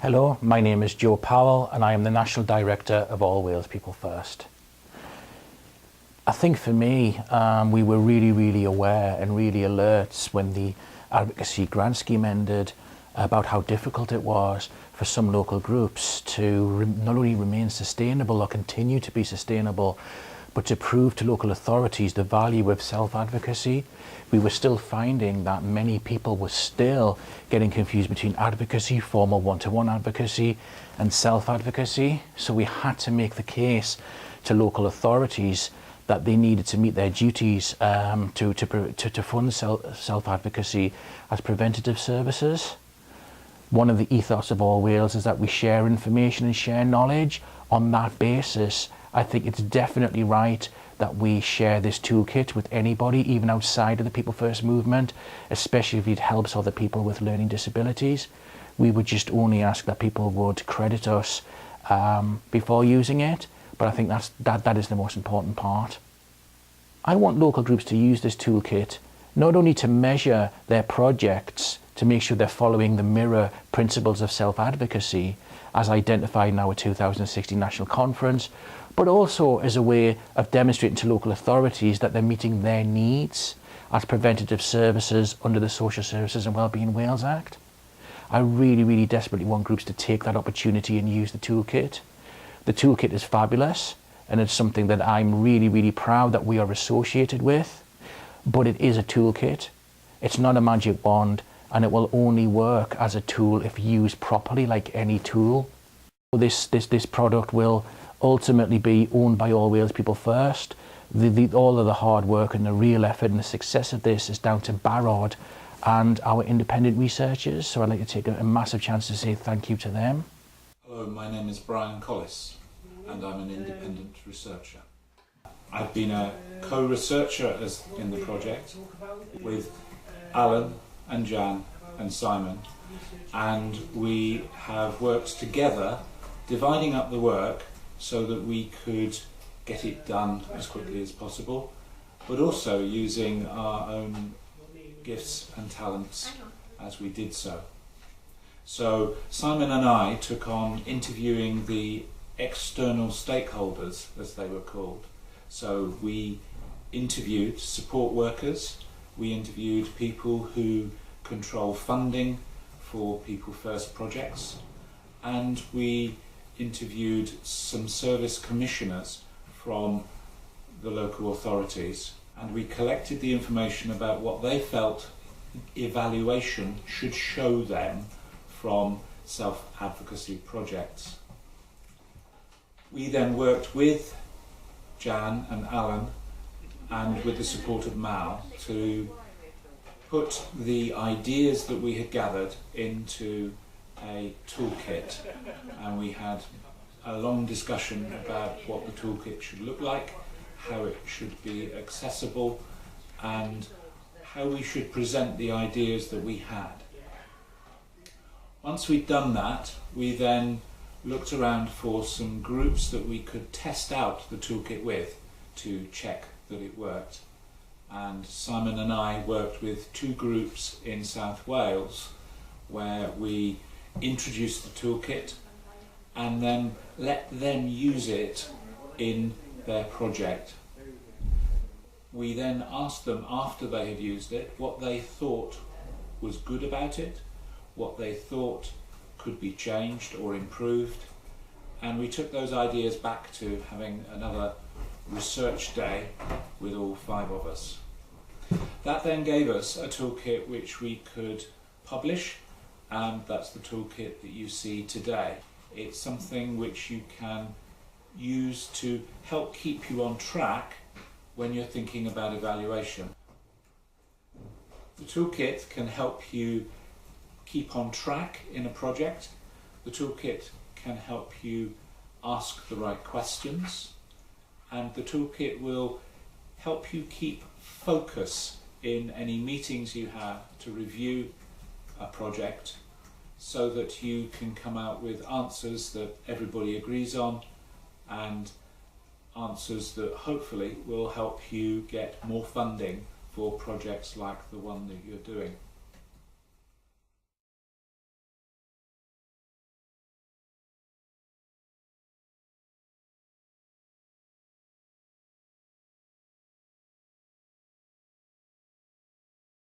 Hello, my name is Joe Powell and I am the National Director of All Wales People First. I think for me, we were really aware and really alert when the advocacy grant scheme ended about how difficult it was for some local groups to not only remain sustainable or continue to be sustainable, but to prove to local authorities the value of self-advocacy. We were still finding that many people were still getting confused between advocacy, formal one-to-one advocacy, and self-advocacy. So we had to make the case to local authorities that they needed to meet their duties to fund self-advocacy as preventative services. One of the ethos of All Wales is that we share information and share knowledge. On that basis, I think it's definitely right that we share this toolkit with anybody, even outside of the People First movement, especially if it helps other people with learning disabilities. We would just only ask that people would credit us before using it, but I think that is the most important part. I want local groups to use this toolkit not only to measure their projects to make sure they're following the mirror principles of self-advocacy as identified in our 2016 National Conference, but also as a way of demonstrating to local authorities that they're meeting their needs as preventative services under the Social Services and Wellbeing Wales Act. I really desperately want groups to take that opportunity and use the toolkit. The toolkit is fabulous and it's something that I'm really proud that we are associated with, but it is a toolkit. It's not a magic wand, and it will only work as a tool if used properly, like any tool. This product will ultimately be owned by All Wales People First. All of the hard work and the real effort and the success of this is down to Barod and our independent researchers. So I'd like to take a massive chance to say thank you to them. Hello, my name is Brian Collis and I'm an independent researcher. I've been a co-researcher in the project with Alan and Jan and Simon, and we have worked together dividing up the work so that we could get it done as quickly as possible, but also using our own gifts and talents as we did so. So Simon and I took on interviewing the external stakeholders, as they were called. So we interviewed support workers, we interviewed people who control funding for People First projects, and we interviewed some service commissioners from the local authorities, and we collected the information about what they felt evaluation should show them from self-advocacy projects. We then worked with Jan and Alan and with the support of Mal to put the ideas that we had gathered into a toolkit, and we had a long discussion about what the toolkit should look like, how it should be accessible, and how we should present the ideas that we had. Once we'd done that, we then looked around for some groups that we could test out the toolkit with to check that it worked. And Simon and I worked with two groups in South Wales where we introduced the toolkit and then let them use it in their project. We then asked them, after they had used it, what they thought was good about it, what they thought could be changed or improved, and we took those ideas back to having another research day with all 5 of us. That then gave us a toolkit which we could publish, and that's the toolkit that you see today. It's something which you can use to help keep you on track when you're thinking about evaluation. The toolkit can help you keep on track in a project. The toolkit can help you ask the right questions, and the toolkit will help you keep focus in any meetings you have to review a project, so that you can come out with answers that everybody agrees on and answers that hopefully will help you get more funding for projects like the one that you're doing.